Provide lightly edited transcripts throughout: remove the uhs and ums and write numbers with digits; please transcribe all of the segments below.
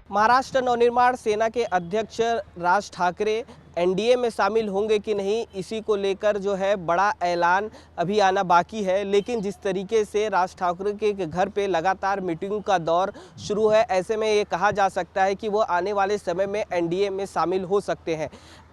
महाराष्ट्र नवनिर्माण सेना के अध्यक्ष राज ठाकरे एनडीए में शामिल होंगे कि नहीं, इसी को लेकर जो है बड़ा ऐलान अभी आना बाकी है। लेकिन जिस तरीके से राज ठाकरे के घर पे लगातार मीटिंग का दौर शुरू है, ऐसे में ये कहा जा सकता है कि वो आने वाले समय में एनडीए में शामिल हो सकते हैं।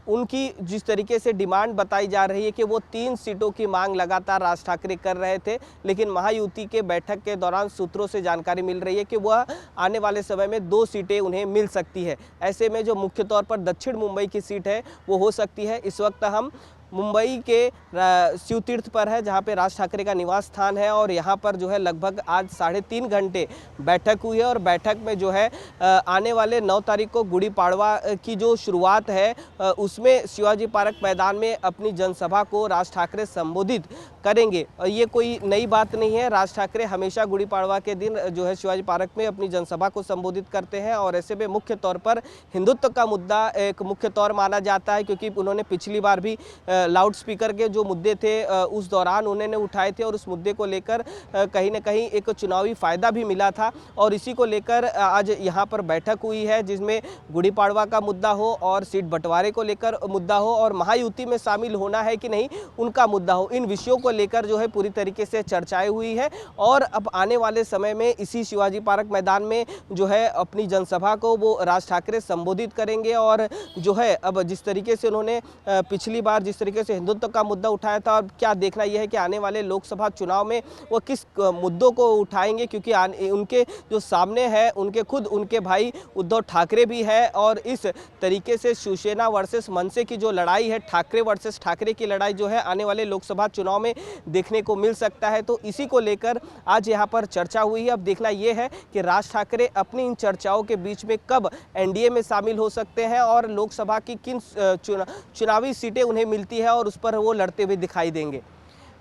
उनकी जिस तरीके से डिमांड बताई जा रही है कि वो 3 सीटों की मांग लगातार राज ठाकरे कर रहे थे, लेकिन महायुति के बैठक के दौरान सूत्रों से जानकारी मिल रही है कि वह आने वाले समय में 2 सीटें उन्हें मिल सकती है। ऐसे में जो मुख्य तौर पर दक्षिण मुंबई की सीट है वो हो सकती है। इस वक्त हम मुंबई के शिव तीर्थ पर है, जहां पे राज ठाकरे का निवास स्थान है, और यहां पर जो है लगभग आज 3.5 घंटे बैठक हुई है। और बैठक में जो है आने वाले 9 तारीख को गुड़ी पाड़वा की जो शुरुआत है उसमें शिवाजी पार्क मैदान में अपनी जनसभा को राज ठाकरे संबोधित करेंगे। और ये कोई नई बात नहीं है, राज ठाकरे हमेशा गुड़ी पाड़वा के दिन जो है शिवाजी पार्क में अपनी जनसभा को संबोधित करते हैं। और ऐसे में मुख्य तौर पर हिंदुत्व का मुद्दा एक मुख्य तौर माना जाता है, क्योंकि उन्होंने पिछली बार भी लाउड स्पीकर के जो मुद्दे थे उस दौरान उन्होंने उठाए थे, और उस मुद्दे को लेकर कहीं ना कहीं एक चुनावी फायदा भी मिला था। और इसी को लेकर आज यहाँ पर बैठक हुई है, जिसमें गुड़ी पाड़वा का मुद्दा हो और सीट बंटवारे को लेकर मुद्दा हो और महायुति में शामिल होना है कि नहीं उनका मुद्दा हो, इन विषयों को लेकर जो है पूरी तरीके से चर्चाएं हुई है। और अब आने वाले समय में इसी शिवाजी पार्क मैदान में जो है अपनी जनसभा को वो राज ठाकरे संबोधित करेंगे। और जो है अब जिस तरीके से उन्होंने पिछली बार जिस तरीके से हिंदुत्व का मुद्दा उठाया था, और क्या देखना यह है कि आने वाले लोकसभा चुनाव में वो किस मुद्दों को उठाएंगे, क्योंकि उनके जो सामने है उनके भाई उद्धव ठाकरे भी है। और इस तरीके से शिवसेना वर्सेस मनसे की जो लड़ाई है, ठाकरे वर्सेस ठाकरे की लड़ाई जो है आने वाले लोकसभा चुनाव में देखने को मिल सकता है। तो इसी को लेकर आज यहाँ पर चर्चा हुई है। अब देखना यह है कि राज ठाकरे अपनी इन चर्चाओं के बीच में कब एनडीए में शामिल हो सकते हैं और लोकसभा की किन चुनावी सीटें उन्हें मिलती है और उस पर वो लड़ते हुए दिखाई देंगे।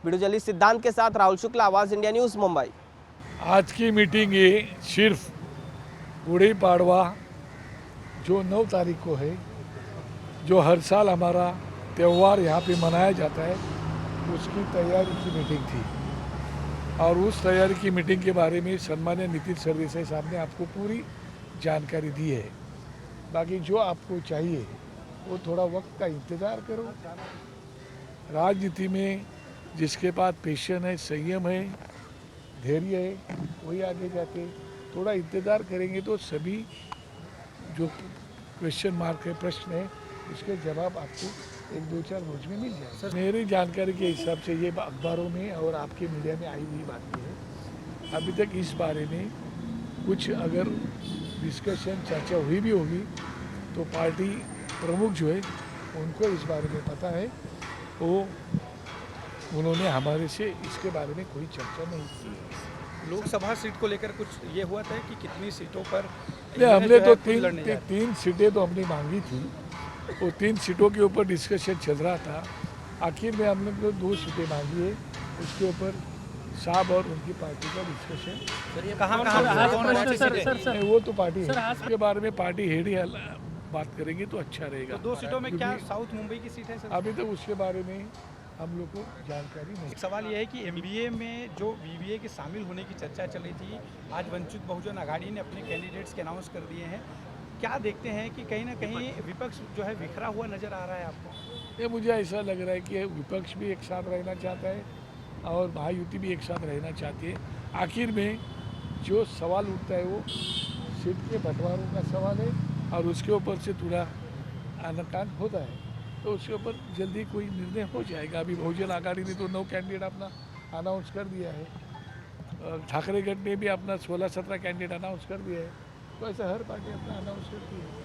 वीडियो जर्नलिस्ट सिद्धांत के साथ राहुल शुक्ला, आवाज़ इंडिया न्यूज़, मुंबई। आज की मीटिंग ये सिर्फ गुड़ी पाड़वा जो 9 तारीख को है, जो हर साल हमारा त्यौहार यहाँ पे मनाया जाता है, उसकी तैयारी की मीटिंग थी। और उस तैयारी की मीटिंग के बारे में सम्मान्य नितिन सरदेसाई साहब ने आपको पूरी जानकारी दी है। बाकी जो आपको चाहिए वो थोड़ा वक्त का इंतज़ार करो। राजनीति में जिसके पास पेशन है, संयम है, धैर्य है, वही आगे जाके थोड़ा इंतज़ार करेंगे तो सभी जो क्वेश्चन मार्क है, प्रश्न है, उसके जवाब आपको 1-2-4 रोज में मिल जाए। मेरी जानकारी के हिसाब से ये अखबारों में और आपके मीडिया में आई हुई बातें है। अभी तक इस बारे में कुछ अगर डिस्कशन चर्चा हुई भी होगी तो पार्टी प्रमुख जो है उनको इस बारे में पता है, वो उन्होंने हमारे से इसके बारे में कोई चर्चा नहीं की। लोकसभा सीट को लेकर कुछ ये हुआ था कि कितनी सीटों पर हमने तो तीन सीटें तो हमने मांगी थी, वो 3 सीटों के ऊपर डिस्कशन चल रहा था। आखिर में हमने तो 2 सीटें मांगी है, उसके ऊपर साहब और उनकी पार्टी का डिस्कशन कहाँ वो तो पार्टी है, उसके बारे में पार्टी हेड ही बात करेंगे तो अच्छा रहेगा। 2 सीटों में क्या साउथ मुंबई की सीट है सर? अभी तो उसके बारे में हम लोग को जानकारी नहीं। एक सवाल यह है कि एमबीए में जो वीवीए के शामिल होने की चर्चा चल रही थी, आज वंचित बहुजन आघाड़ी ने अपने कैंडिडेट्स के अनाउंस कर दिए हैं। क्या देखते हैं कि कहीं ना कहीं विपक्ष जो है बिखरा हुआ नजर आ रहा है आपको? ये मुझे ऐसा लग रहा है कि विपक्ष भी एक साथ रहना चाहता है और महायुति भी एक साथ रहना चाहती है। आखिर में जो सवाल उठता है वो सीट के बंटवारों का सवाल है, और उसके ऊपर से थोड़ा आनाकान होता है, तो उसके ऊपर जल्दी कोई निर्णय हो जाएगा। अभी बहुजन आघाड़ी ने तो 9 कैंडिडेट अपना अनाउंस कर दिया है, ठाकरे गढ़ ने भी अपना 16-17 कैंडिडेट अनाउंस कर दिया है। तो ऐसा हर पार्टी अपना अनाउंस करती है।